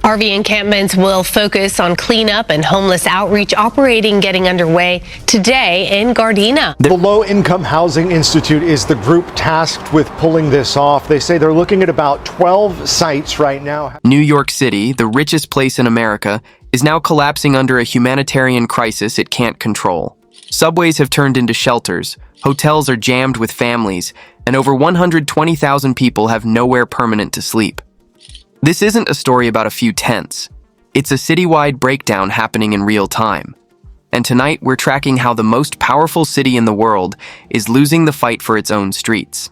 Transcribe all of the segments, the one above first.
RV encampments will focus on cleanup and homeless outreach operating getting underway today in Gardena. The Low Income Housing Institute is the group tasked with pulling this off. They say they're looking at about 12 sites right now. New York City, the richest place in America, is now collapsing under a humanitarian crisis it can't control. Subways have turned into shelters, hotels are jammed with families, and over 120,000 people have nowhere permanent to sleep. This isn't a story about a few tents. It's a citywide breakdown happening in real time. And tonight, we're tracking how the most powerful city in the world is losing the fight for its own streets.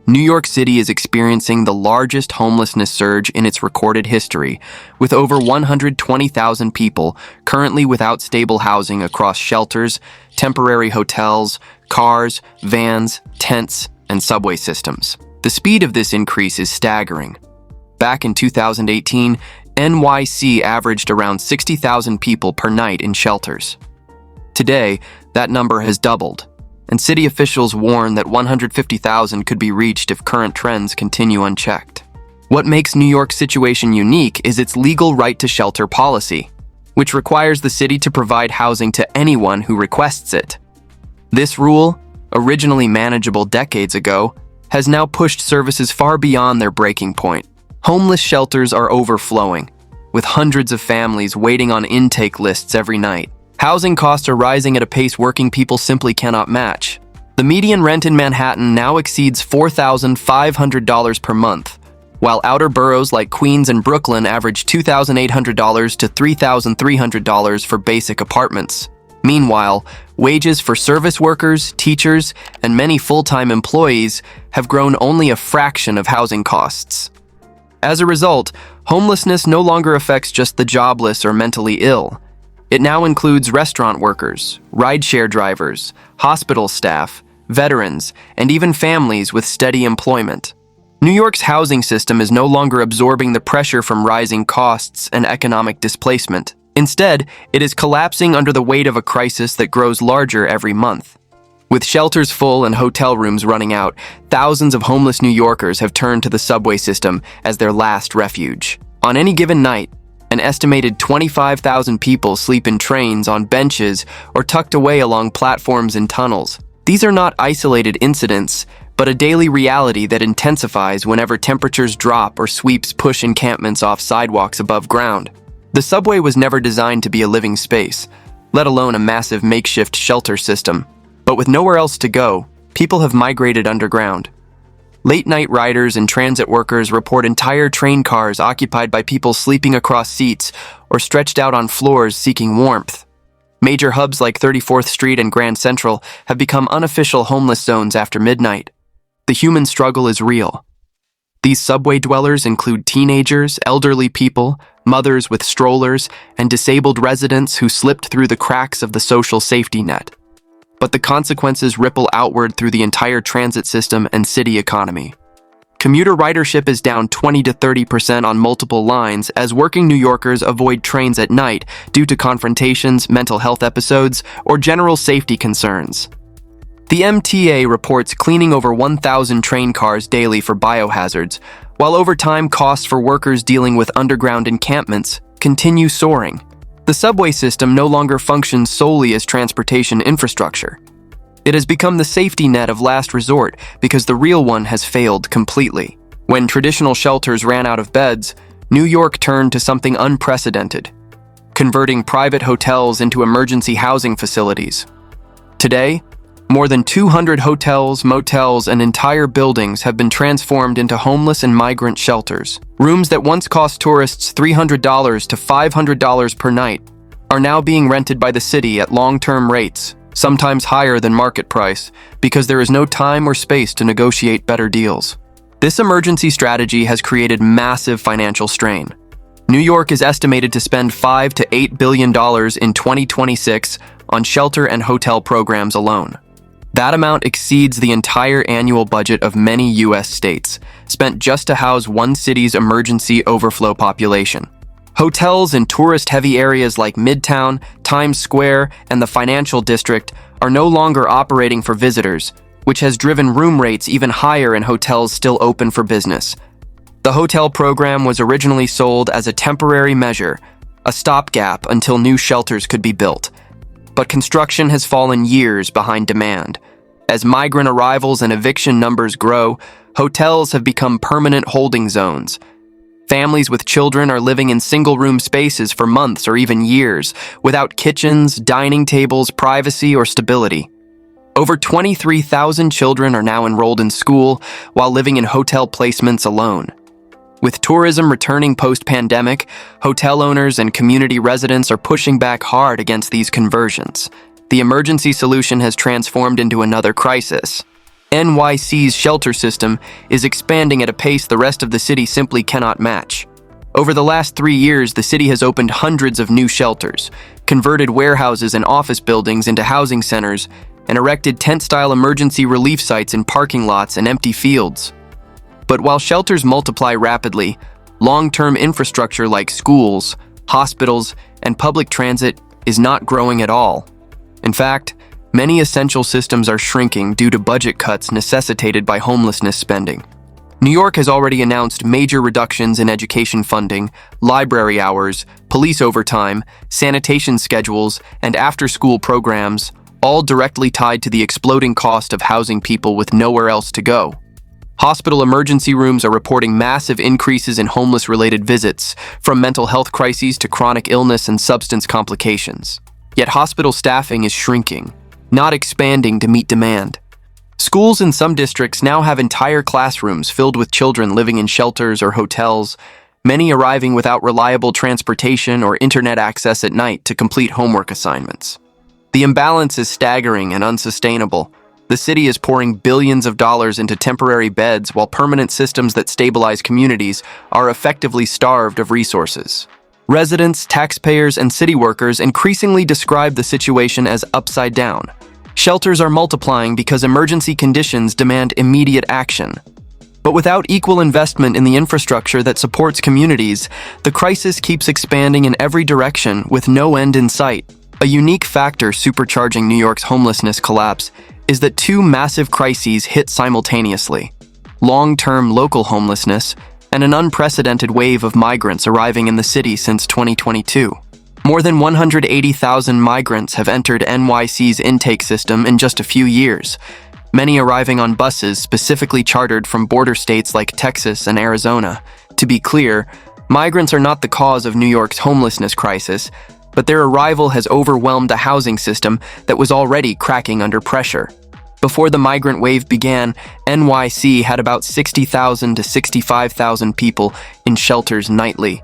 New York City is experiencing the largest homelessness surge in its recorded history, with over 120,000 people currently without stable housing across shelters, temporary hotels, cars, vans, tents, and subway systems. The speed of this increase is staggering. Back in 2018, NYC averaged around 60,000 people per night in shelters. Today, that number has doubled, and city officials warn that 150,000 could be reached if current trends continue unchecked. What makes New York's situation unique is its legal right to shelter policy, which requires the city to provide housing to anyone who requests it. This rule, originally manageable decades ago, has now pushed services far beyond their breaking point. Homeless shelters are overflowing, with hundreds of families waiting on intake lists every night. Housing costs are rising at a pace working people simply cannot match. The median rent in Manhattan now exceeds $4,500 per month, while outer boroughs like Queens and Brooklyn average $2,800 to $3,300 for basic apartments. Meanwhile, wages for service workers, teachers, and many full-time employees have grown only a fraction of housing costs. As a result, homelessness no longer affects just the jobless or mentally ill. It now includes restaurant workers, rideshare drivers, hospital staff, veterans, and even families with steady employment. New York's housing system is no longer absorbing the pressure from rising costs and economic displacement. Instead, it is collapsing under the weight of a crisis that grows larger every month. With shelters full and hotel rooms running out, thousands of homeless New Yorkers have turned to the subway system as their last refuge. On any given night, an estimated 25,000 people sleep in trains, on benches, or tucked away along platforms and tunnels. These are not isolated incidents, but a daily reality that intensifies whenever temperatures drop or sweeps push encampments off sidewalks above ground. The subway was never designed to be a living space, let alone a massive makeshift shelter system. But with nowhere else to go, people have migrated underground. Late-night riders and transit workers report entire train cars occupied by people sleeping across seats or stretched out on floors seeking warmth. Major hubs like 34th Street and Grand Central have become unofficial homeless zones after midnight. The human struggle is real. These subway dwellers include teenagers, elderly people, mothers with strollers, and disabled residents who slipped through the cracks of the social safety net. But the consequences ripple outward through the entire transit system and city economy. Commuter ridership is down 20 to 30% on multiple lines as working New Yorkers avoid trains at night due to confrontations, mental health episodes, or general safety concerns. The MTA reports cleaning over 1,000 train cars daily for biohazards, while overtime costs for workers dealing with underground encampments continue soaring. The subway system no longer functions solely as transportation infrastructure. It has become the safety net of last resort because the real one has failed completely. When traditional shelters ran out of beds, New York turned to something unprecedented, converting private hotels into emergency housing facilities. Today, more than 200 hotels, motels, and entire buildings have been transformed into homeless and migrant shelters. Rooms that once cost tourists $300 to $500 per night are now being rented by the city at long-term rates, sometimes higher than market price, because there is no time or space to negotiate better deals. This emergency strategy has created massive financial strain. New York is estimated to spend $5 to $8 billion in 2026 on shelter and hotel programs alone. That amount exceeds the entire annual budget of many U.S. states, spent just to house one city's emergency overflow population. Hotels in tourist-heavy areas like Midtown, Times Square, and the Financial District are no longer operating for visitors, which has driven room rates even higher in hotels still open for business. The hotel program was originally sold as a temporary measure, a stopgap until new shelters could be built. But construction has fallen years behind demand. As migrant arrivals and eviction numbers grow, hotels have become permanent holding zones. Families with children are living in single-room spaces for months or even years, without kitchens, dining tables, privacy, or stability. Over 23,000 children are now enrolled in school while living in hotel placements alone. With tourism returning post-pandemic, hotel owners and community residents are pushing back hard against these conversions. The emergency solution has transformed into another crisis. NYC's shelter system is expanding at a pace the rest of the city simply cannot match. Over the last 3 years, the city has opened hundreds of new shelters, converted warehouses and office buildings into housing centers, and erected tent-style emergency relief sites in parking lots and empty fields. But while shelters multiply rapidly, long-term infrastructure like schools, hospitals, and public transit is not growing at all. In fact, many essential systems are shrinking due to budget cuts necessitated by homelessness spending. New York has already announced major reductions in education funding, library hours, police overtime, sanitation schedules, and after-school programs, all directly tied to the exploding cost of housing people with nowhere else to go. Hospital emergency rooms are reporting massive increases in homeless-related visits, from mental health crises to chronic illness and substance complications. Yet hospital staffing is shrinking, not expanding to meet demand. Schools in some districts now have entire classrooms filled with children living in shelters or hotels, many arriving without reliable transportation or internet access at night to complete homework assignments. The imbalance is staggering and unsustainable. The city is pouring billions of dollars into temporary beds while permanent systems that stabilize communities are effectively starved of resources. Residents, taxpayers, and city workers increasingly describe the situation as upside down. Shelters are multiplying because emergency conditions demand immediate action. But without equal investment in the infrastructure that supports communities, the crisis keeps expanding in every direction with no end in sight. A unique factor supercharging New York's homelessness collapse is that two massive crises hit simultaneously: long-term local homelessness and an unprecedented wave of migrants arriving in the city since 2022. More than 180,000 migrants have entered NYC's intake system in just a few years, many arriving on buses specifically chartered from border states like Texas and Arizona. To be clear, migrants are not the cause of New York's homelessness crisis, but their arrival has overwhelmed a housing system that was already cracking under pressure. Before the migrant wave began, NYC had about 60,000 to 65,000 people in shelters nightly.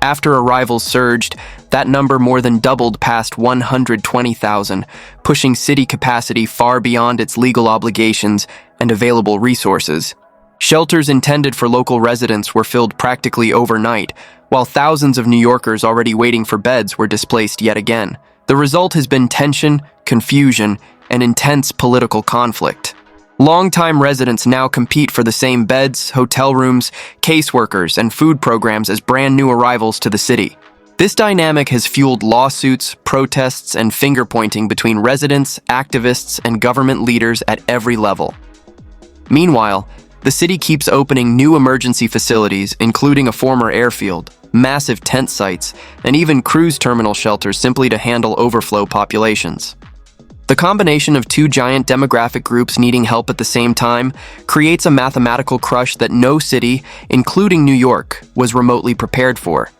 After arrivals surged, that number more than doubled past 120,000, pushing city capacity far beyond its legal obligations and available resources. Shelters intended for local residents were filled practically overnight, while thousands of New Yorkers already waiting for beds were displaced yet again. The result has been tension, confusion, and intense political conflict. Longtime residents now compete for the same beds, hotel rooms, caseworkers, and food programs as brand new arrivals to the city. This dynamic has fueled lawsuits, protests, and finger-pointing between residents, activists, and government leaders at every level. Meanwhile, the city keeps opening new emergency facilities, including a former airfield, massive tent sites, and even cruise terminal shelters simply to handle overflow populations. The combination of two giant demographic groups needing help at the same time creates a mathematical crush that no city, including New York, was remotely prepared for.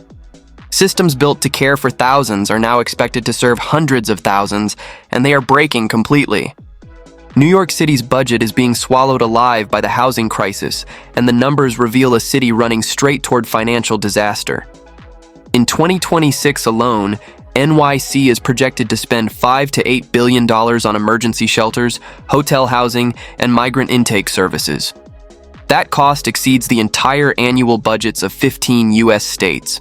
Systems built to care for thousands are now expected to serve hundreds of thousands, and they are breaking completely. New York City's budget is being swallowed alive by the housing crisis, and the numbers reveal a city running straight toward financial disaster. In 2026 alone, NYC is projected to spend $5 to $8 billion on emergency shelters, hotel housing, and migrant intake services. That cost exceeds the entire annual budgets of 15 U.S. states.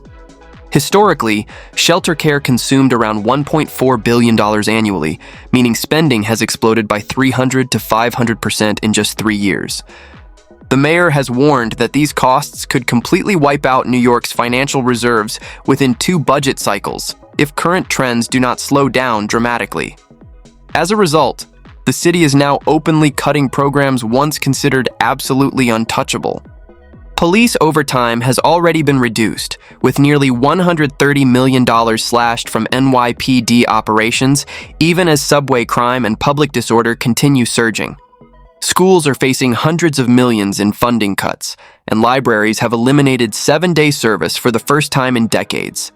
Historically, shelter care consumed around $1.4 billion annually, meaning spending has exploded by 300 to 500% in just 3 years. The mayor has warned that these costs could completely wipe out New York's financial reserves within 2 budget cycles if current trends do not slow down dramatically. As a result, the city is now openly cutting programs once considered absolutely untouchable. Police overtime has already been reduced, with nearly $130 million slashed from NYPD operations, even as subway crime and public disorder continue surging. Schools are facing hundreds of millions in funding cuts, and libraries have eliminated 7-day service for the first time in decades.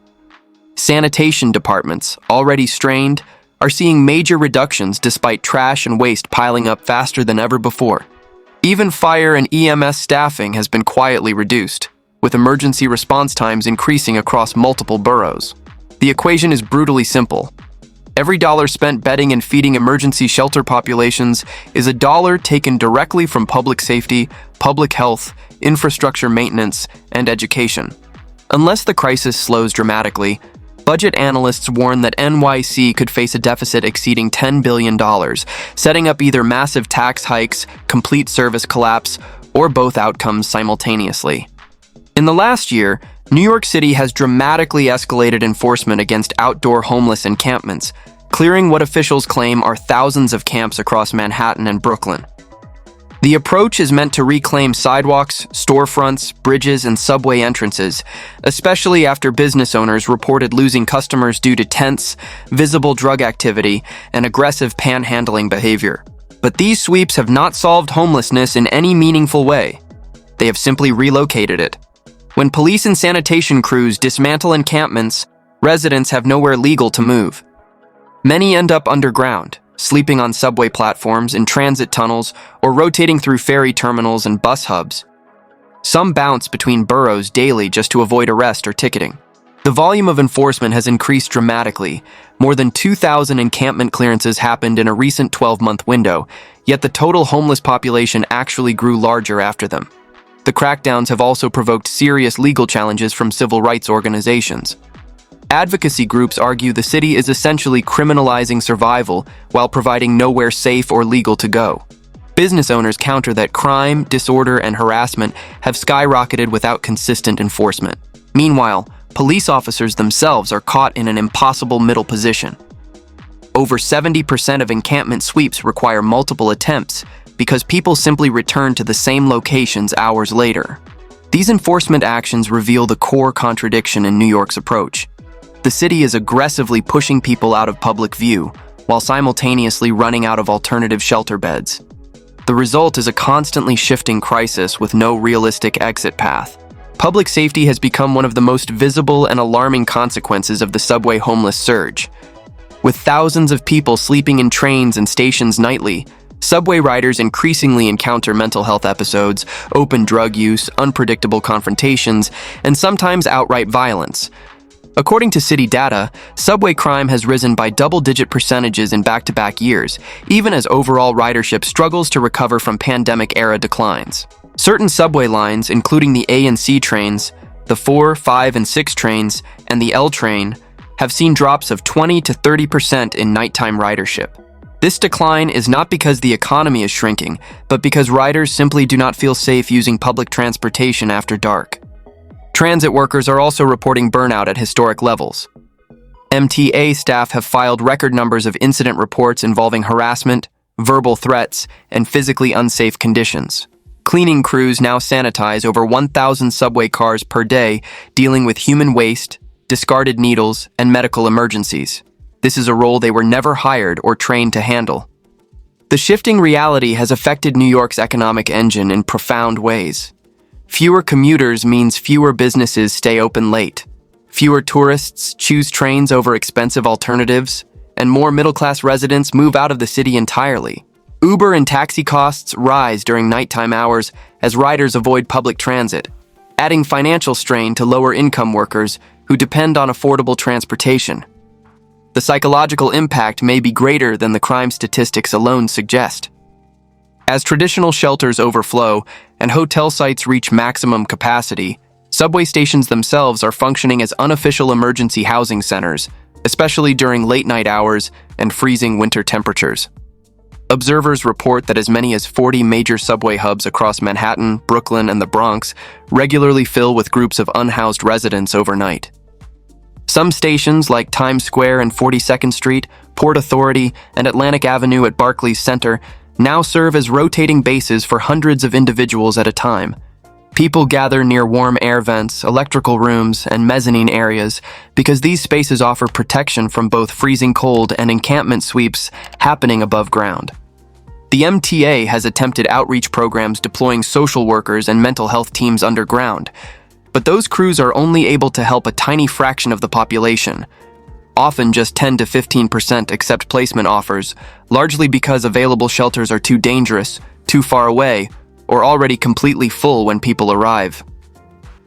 Sanitation departments, already strained, are seeing major reductions despite trash and waste piling up faster than ever before. Even fire and EMS staffing has been quietly reduced, with emergency response times increasing across multiple boroughs. The equation is brutally simple. Every dollar spent bedding and feeding emergency shelter populations is a dollar taken directly from public safety, public health, infrastructure maintenance, and education. Unless the crisis slows dramatically, budget analysts warn that NYC could face a deficit exceeding $10 billion, setting up either massive tax hikes, complete service collapse, or both outcomes simultaneously. In the last year, New York City has dramatically escalated enforcement against outdoor homeless encampments, clearing what officials claim are thousands of camps across Manhattan and Brooklyn. The approach is meant to reclaim sidewalks, storefronts, bridges, and subway entrances, especially after business owners reported losing customers due to tents, visible drug activity, and aggressive panhandling behavior. But these sweeps have not solved homelessness in any meaningful way. They have simply relocated it. When police and sanitation crews dismantle encampments, residents have nowhere legal to move. Many end up underground, sleeping on subway platforms, in transit tunnels, or rotating through ferry terminals and bus hubs. Some bounce between boroughs daily just to avoid arrest or ticketing. The volume of enforcement has increased dramatically. More than 2,000 encampment clearances happened in a recent 12-month window, yet the total homeless population actually grew larger after them. The crackdowns have also provoked serious legal challenges from civil rights organizations. Advocacy groups argue the city is essentially criminalizing survival while providing nowhere safe or legal to go. Business owners counter that crime, disorder, and harassment have skyrocketed without consistent enforcement. Meanwhile, police officers themselves are caught in an impossible middle position. Over 70% of encampment sweeps require multiple attempts because people simply return to the same locations hours later. These enforcement actions reveal the core contradiction in New York's approach. The city is aggressively pushing people out of public view, while simultaneously running out of alternative shelter beds. The result is a constantly shifting crisis with no realistic exit path. Public safety has become one of the most visible and alarming consequences of the subway homeless surge. With thousands of people sleeping in trains and stations nightly, subway riders increasingly encounter mental health episodes, open drug use, unpredictable confrontations, and sometimes outright violence. According to city data, subway crime has risen by double-digit percentages in back-to-back years, even as overall ridership struggles to recover from pandemic-era declines. Certain subway lines, including the A and C trains, the 4, 5, and 6 trains, and the L train, have seen drops of 20 to 30% in nighttime ridership. This decline is not because the economy is shrinking, but because riders simply do not feel safe using public transportation after dark. Transit workers are also reporting burnout at historic levels. MTA staff have filed record numbers of incident reports involving harassment, verbal threats, and physically unsafe conditions. Cleaning crews now sanitize over 1,000 subway cars per day, dealing with human waste, discarded needles, and medical emergencies. This is a role they were never hired or trained to handle. The shifting reality has affected New York's economic engine in profound ways. Fewer commuters means fewer businesses stay open late. Fewer tourists choose trains over expensive alternatives, and more middle-class residents move out of the city entirely. Uber and taxi costs rise during nighttime hours as riders avoid public transit, adding financial strain to lower-income workers who depend on affordable transportation. The psychological impact may be greater than the crime statistics alone suggest. As traditional shelters overflow and hotel sites reach maximum capacity, subway stations themselves are functioning as unofficial emergency housing centers, especially during late-night hours and freezing winter temperatures. Observers report that as many as 40 major subway hubs across Manhattan, Brooklyn, and the Bronx regularly fill with groups of unhoused residents overnight. Some stations, like Times Square and 42nd Street, Port Authority, and Atlantic Avenue at Barclays Center, now serve as rotating bases for hundreds of individuals at a time. People gather near warm air vents, electrical rooms, and mezzanine areas because these spaces offer protection from both freezing cold and encampment sweeps happening above ground. The MTA has attempted outreach programs deploying social workers and mental health teams underground, but those crews are only able to help a tiny fraction of the population. Often just 10 to 15% accept placement offers, largely because available shelters are too dangerous, too far away, or already completely full when people arrive.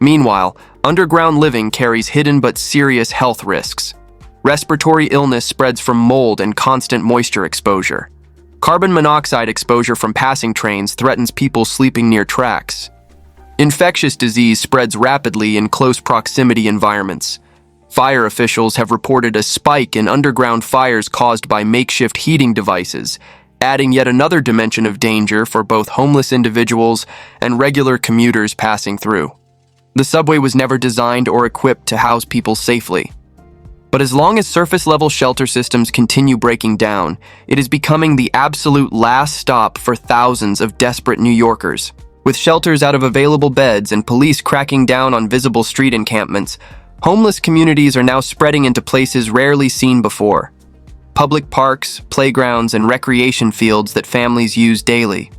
Meanwhile, underground living carries hidden but serious health risks. Respiratory illness spreads from mold and constant moisture exposure. Carbon monoxide exposure from passing trains threatens people sleeping near tracks. Infectious disease spreads rapidly in close proximity environments. Fire officials have reported a spike in underground fires caused by makeshift heating devices, adding yet another dimension of danger for both homeless individuals and regular commuters passing through. The subway was never designed or equipped to house people safely. But as long as surface-level shelter systems continue breaking down, it is becoming the absolute last stop for thousands of desperate New Yorkers. With shelters out of available beds and police cracking down on visible street encampments, homeless communities are now spreading into places rarely seen before. Public parks, playgrounds, and recreation fields that families use daily.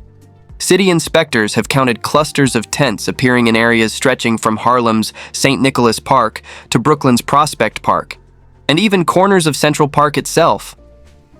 City inspectors have counted clusters of tents appearing in areas stretching from Harlem's St. Nicholas Park to Brooklyn's Prospect Park, and even corners of Central Park itself.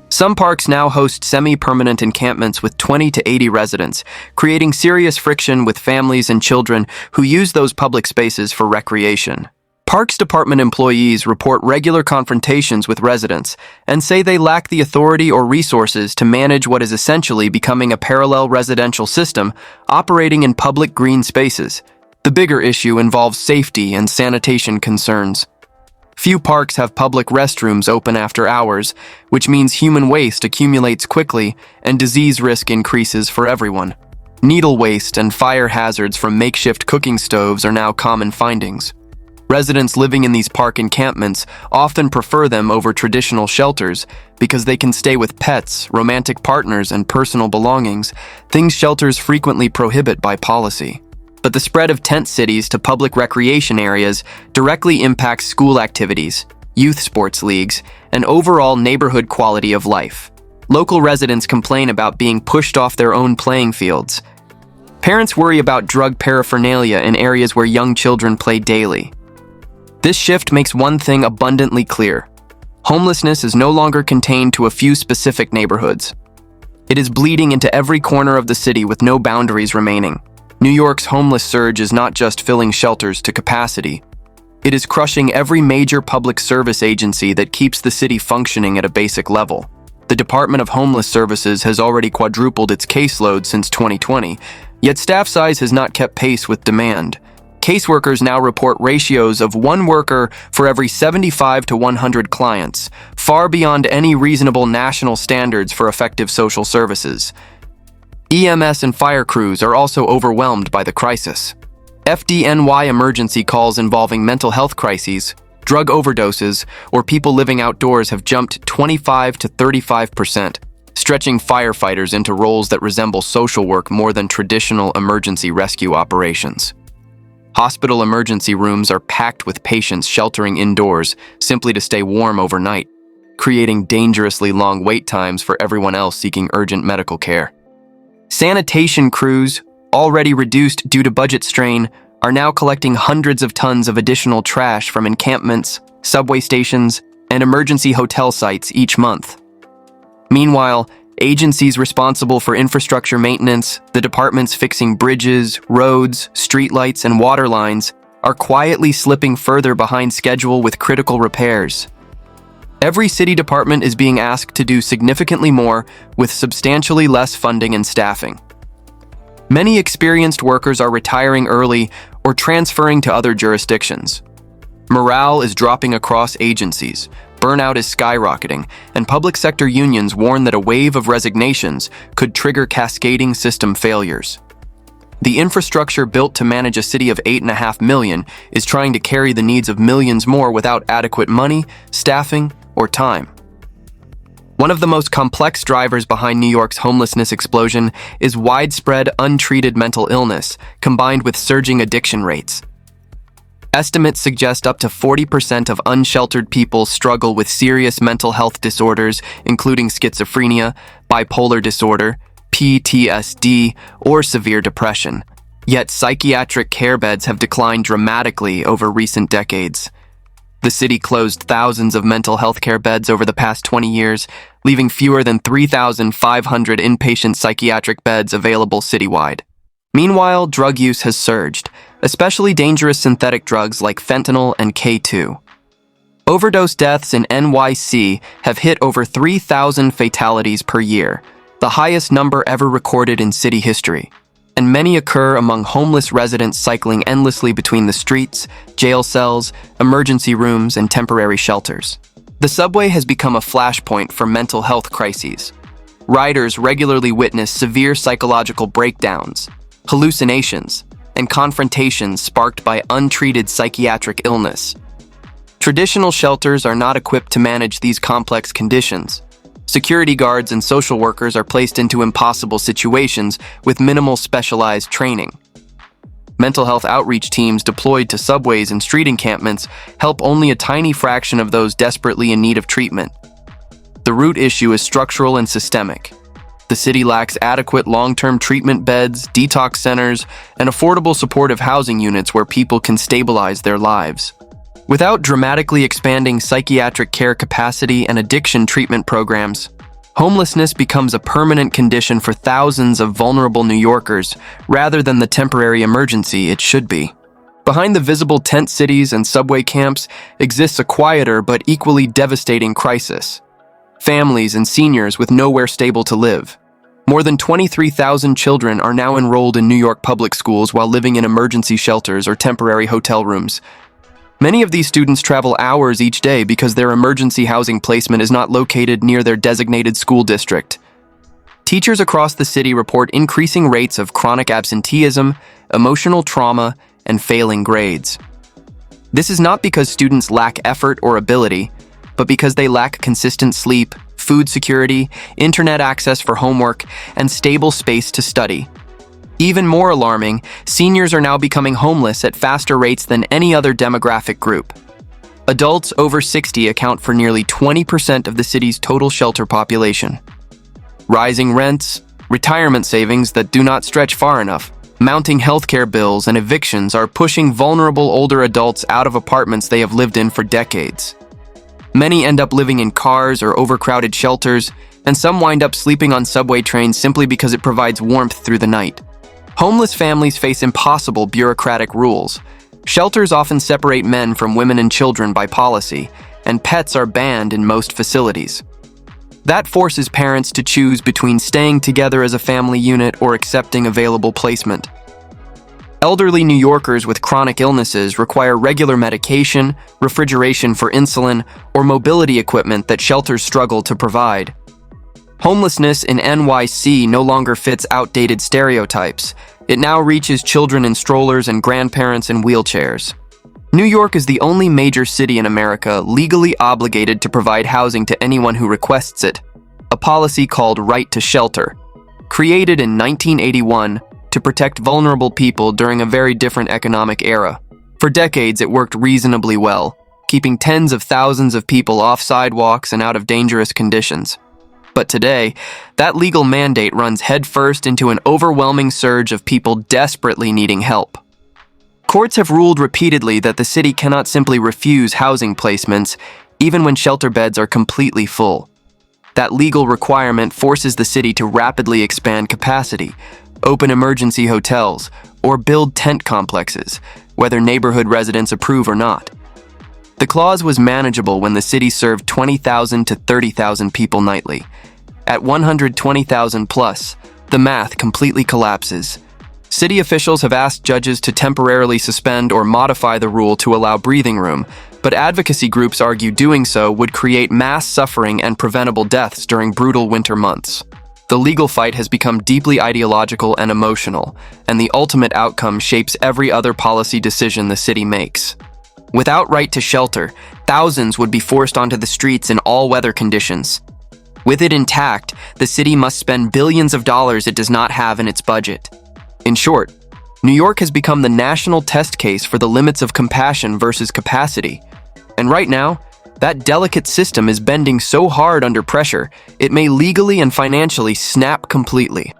Some parks now host semi-permanent encampments with 20 to 80 residents, creating serious friction with families and children who use those public spaces for recreation. Parks Department employees report regular confrontations with residents and say they lack the authority or resources to manage what is essentially becoming a parallel residential system operating in public green spaces. The bigger issue involves safety and sanitation concerns. Few parks have public restrooms open after hours, which means human waste accumulates quickly and disease risk increases for everyone. Needle waste and fire hazards from makeshift cooking stoves are now common findings. Residents living in these park encampments often prefer them over traditional shelters because they can stay with pets, romantic partners, and personal belongings, things shelters frequently prohibit by policy. But the spread of tent cities to public recreation areas directly impacts school activities, youth sports leagues, and overall neighborhood quality of life. Local residents complain about being pushed off their own playing fields. Parents worry about drug paraphernalia in areas where young children play daily. This shift makes one thing abundantly clear. Homelessness is no longer contained to a few specific neighborhoods. It is bleeding into every corner of the city with no boundaries remaining. New York's homeless surge is not just filling shelters to capacity. It is crushing every major public service agency that keeps the city functioning at a basic level. The Department of Homeless Services has already quadrupled its caseload since 2020, yet staff size has not kept pace with demand. Caseworkers now report ratios of 1 worker for every 75 to 100 clients, far beyond any reasonable national standards for effective social services. EMS and fire crews are also overwhelmed by the crisis. FDNY emergency calls involving mental health crises, drug overdoses, or people living outdoors have jumped 25 to 35%, stretching firefighters into roles that resemble social work more than traditional emergency rescue operations. Hospital emergency rooms are packed with patients sheltering indoors simply to stay warm overnight, creating dangerously long wait times for everyone else seeking urgent medical care. Sanitation crews, already reduced due to budget strain, are now collecting hundreds of tons of additional trash from encampments, subway stations, and emergency hotel sites each month. Meanwhile, agencies responsible for infrastructure maintenance, the departments fixing bridges, roads, streetlights, and water lines, are quietly slipping further behind schedule with critical repairs. Every city department is being asked to do significantly more with substantially less funding and staffing. Many experienced workers are retiring early or transferring to other jurisdictions. Morale is dropping across agencies, burnout is skyrocketing, and public sector unions warn that a wave of resignations could trigger cascading system failures. The infrastructure built to manage a city of 8.5 million is trying to carry the needs of millions more without adequate money, staffing, or time. One of the most complex drivers behind New York's homelessness explosion is widespread untreated mental illness, combined with surging addiction rates. Estimates suggest up to 40% of unsheltered people struggle with serious mental health disorders, including schizophrenia, bipolar disorder, PTSD, or severe depression. Yet psychiatric care beds have declined dramatically over recent decades. The city closed thousands of mental health care beds over the past 20 years, leaving fewer than 3,500 inpatient psychiatric beds available citywide. Meanwhile, drug use has surged, especially dangerous synthetic drugs like fentanyl and K2. Overdose deaths in NYC have hit over 3,000 fatalities per year, the highest number ever recorded in city history. And many occur among homeless residents cycling endlessly between the streets, jail cells, emergency rooms, and temporary shelters. The subway has become a flashpoint for mental health crises. Riders regularly witness severe psychological breakdowns, hallucinations, and confrontations sparked by untreated psychiatric illness. Traditional shelters are not equipped to manage these complex conditions. Security guards and social workers are placed into impossible situations with minimal specialized training. Mental health outreach teams deployed to subways and street encampments help only a tiny fraction of those desperately in need of treatment. The root issue is structural and systemic. The city lacks adequate long-term treatment beds, detox centers, and affordable supportive housing units where people can stabilize their lives. Without dramatically expanding psychiatric care capacity and addiction treatment programs, homelessness becomes a permanent condition for thousands of vulnerable New Yorkers rather than the temporary emergency it should be. Behind the visible tent cities and subway camps exists a quieter but equally devastating crisis. Families and seniors with nowhere stable to live. More than 23,000 children are now enrolled in New York public schools while living in emergency shelters or temporary hotel rooms. Many of these students travel hours each day because their emergency housing placement is not located near their designated school district. Teachers across the city report increasing rates of chronic absenteeism, emotional trauma, and failing grades. This is not because students lack effort or ability, but because they lack consistent sleep, food security, internet access for homework, and stable space to study. Even more alarming, seniors are now becoming homeless at faster rates than any other demographic group. Adults over 60 account for nearly 20% of the city's total shelter population. Rising rents, retirement savings that do not stretch far enough, mounting healthcare bills, and evictions are pushing vulnerable older adults out of apartments they have lived in for decades. Many end up living in cars or overcrowded shelters, and some wind up sleeping on subway trains simply because it provides warmth through the night. Homeless families face impossible bureaucratic rules. Shelters often separate men from women and children by policy, and pets are banned in most facilities. That forces parents to choose between staying together as a family unit or accepting available placement. Elderly New Yorkers with chronic illnesses require regular medication, refrigeration for insulin, or mobility equipment that shelters struggle to provide. Homelessness in NYC no longer fits outdated stereotypes. It now reaches children in strollers and grandparents in wheelchairs. New York is the only major city in America legally obligated to provide housing to anyone who requests it, a policy called Right to Shelter, created in 1981 to protect vulnerable people during a very different economic era. For decades, it worked reasonably well, keeping tens of thousands of people off sidewalks and out of dangerous conditions. But today, that legal mandate runs headfirst into an overwhelming surge of people desperately needing help. Courts have ruled repeatedly that the city cannot simply refuse housing placements, even when shelter beds are completely full. That legal requirement forces the city to rapidly expand capacity, open emergency hotels, or build tent complexes, whether neighborhood residents approve or not. The clause was manageable when the city served 20,000 to 30,000 people nightly. At 120,000 plus, the math completely collapses. City officials have asked judges to temporarily suspend or modify the rule to allow breathing room, but advocacy groups argue doing so would create mass suffering and preventable deaths during brutal winter months. The legal fight has become deeply ideological and emotional, and the ultimate outcome shapes every other policy decision the city makes. Without right to shelter, thousands would be forced onto the streets in all weather conditions. With it intact, the city must spend billions of dollars it does not have in its budget. In short, New York has become the national test case for the limits of compassion versus capacity. And right now, that delicate system is bending so hard under pressure, it may legally and financially snap completely.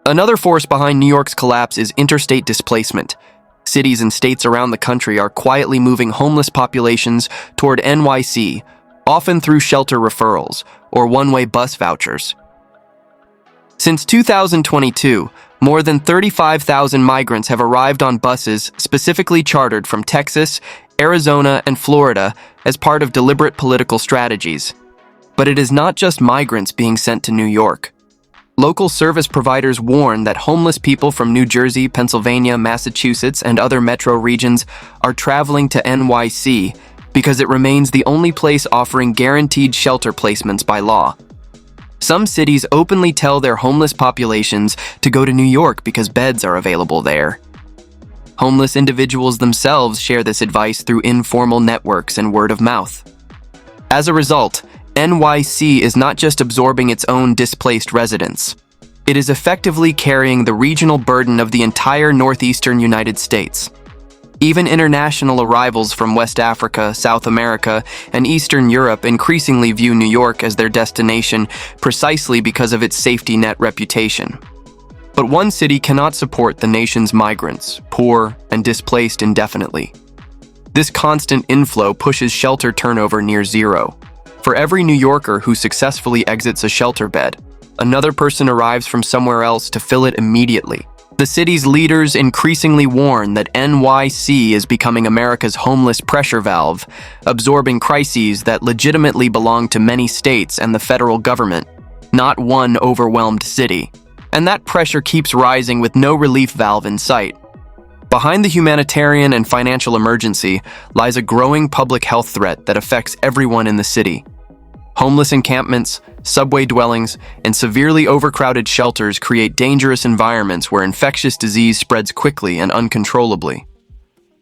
Another force behind New York's collapse is interstate displacement. Cities and states around the country are quietly moving homeless populations toward NYC, often through shelter referrals or one-way bus vouchers. Since 2022, more than 35,000 migrants have arrived on buses specifically chartered from Texas, Arizona, and Florida as part of deliberate political strategies. But it is not just migrants being sent to New York. Local service providers warn that homeless people from New Jersey, Pennsylvania, Massachusetts, and other metro regions are traveling to NYC because it remains the only place offering guaranteed shelter placements by law. Some cities openly tell their homeless populations to go to New York because beds are available there. Homeless individuals themselves share this advice through informal networks and word of mouth. As a result, NYC is not just absorbing its own displaced residents. It is effectively carrying the regional burden of the entire northeastern United States. Even international arrivals from West Africa, South America, and Eastern Europe increasingly view New York as their destination precisely because of its safety net reputation. But one city cannot support the nation's migrants, poor and displaced indefinitely. This constant inflow pushes shelter turnover near zero. For every New Yorker who successfully exits a shelter bed, another person arrives from somewhere else to fill it immediately. The city's leaders increasingly warn that NYC is becoming America's homeless pressure valve, absorbing crises that legitimately belong to many states and the federal government, not one overwhelmed city. And that pressure keeps rising with no relief valve in sight. Behind the humanitarian and financial emergency lies a growing public health threat that affects everyone in the city. Homeless encampments, subway dwellings, and severely overcrowded shelters create dangerous environments where infectious disease spreads quickly and uncontrollably.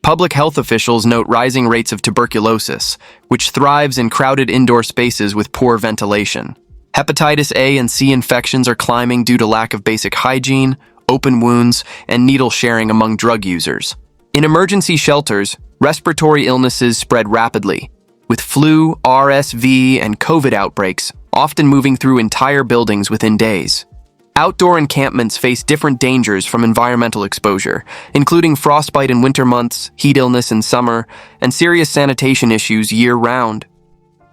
Public health officials note rising rates of tuberculosis, which thrives in crowded indoor spaces with poor ventilation. Hepatitis A and C infections are climbing due to lack of basic hygiene, open wounds, and needle sharing among drug users. In emergency shelters, respiratory illnesses spread rapidly, with flu, RSV, and COVID outbreaks often moving through entire buildings within days. Outdoor encampments face different dangers from environmental exposure, including frostbite in winter months, heat illness in summer, and serious sanitation issues year-round.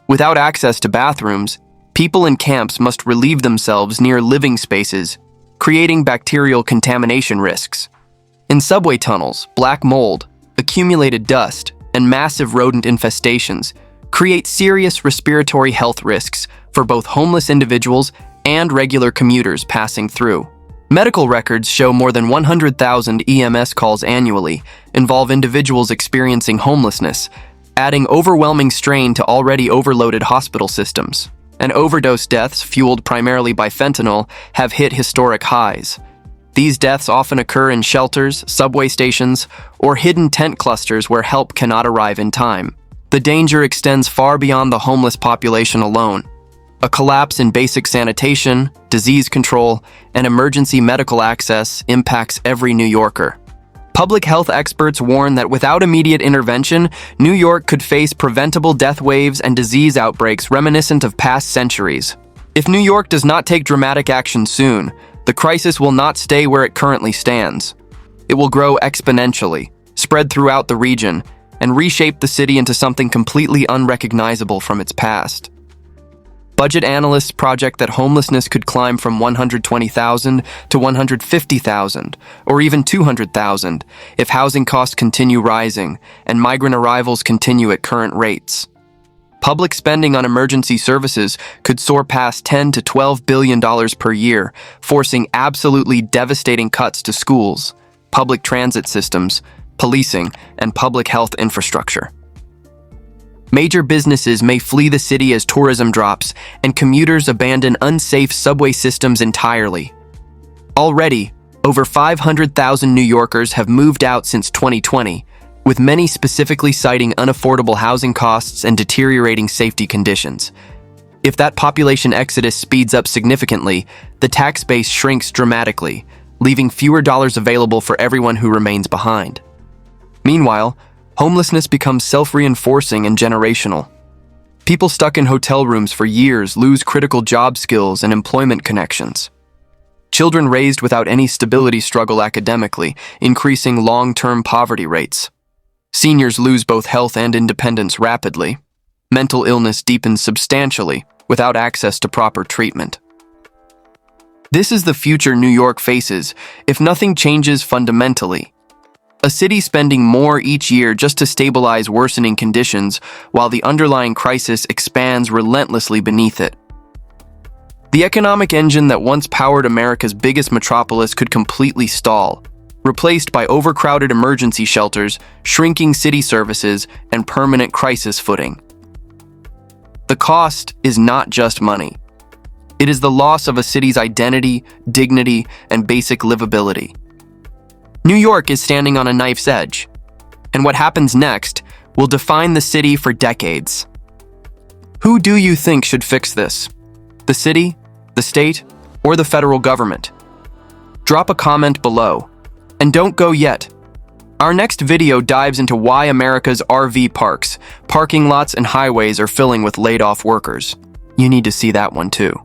Without access to bathrooms, people in camps must relieve themselves near living spaces, creating bacterial contamination risks. In subway tunnels, black mold, accumulated dust, and massive rodent infestations create serious respiratory health risks for both homeless individuals and regular commuters passing through. Medical records show more than 100,000 EMS calls annually involve individuals experiencing homelessness, adding overwhelming strain to already overloaded hospital systems. And overdose deaths, fueled primarily by fentanyl, have hit historic highs. These deaths often occur in shelters, subway stations, or hidden tent clusters where help cannot arrive in time. The danger extends far beyond the homeless population alone. A collapse in basic sanitation, disease control, and emergency medical access impacts every New Yorker. Public health experts warn that without immediate intervention, New York could face preventable death waves and disease outbreaks reminiscent of past centuries. If New York does not take dramatic action soon, the crisis will not stay where it currently stands. It will grow exponentially, spread throughout the region, and reshape the city into something completely unrecognizable from its past. Budget analysts project that homelessness could climb from 120,000 to 150,000, or even 200,000, if housing costs continue rising and migrant arrivals continue at current rates. Public spending on emergency services could soar past $10 to $12 billion per year, forcing absolutely devastating cuts to schools, public transit systems, policing, and public health infrastructure. Major businesses may flee the city as tourism drops and commuters abandon unsafe subway systems entirely. Already, over 500,000 New Yorkers have moved out since 2020, with many specifically citing unaffordable housing costs and deteriorating safety conditions. If that population exodus speeds up significantly, the tax base shrinks dramatically, leaving fewer dollars available for everyone who remains behind. Meanwhile, homelessness becomes self-reinforcing and generational. People stuck in hotel rooms for years lose critical job skills and employment connections. Children raised without any stability struggle academically, increasing long-term poverty rates. Seniors lose both health and independence rapidly. Mental illness deepens substantially without access to proper treatment. This is the future New York faces if nothing changes fundamentally. A city spending more each year just to stabilize worsening conditions while the underlying crisis expands relentlessly beneath it. The economic engine that once powered America's biggest metropolis could completely stall, replaced by overcrowded emergency shelters, shrinking city services, and permanent crisis footing. The cost is not just money. It is the loss of a city's identity, dignity, and basic livability. New York is standing on a knife's edge, and what happens next will define the city for decades. Who do you think should fix this? The city, the state, or the federal government? Drop a comment below. And don't go yet. Our next video dives into why America's RV parks, parking lots, and highways are filling with laid-off workers. You need to see that one too.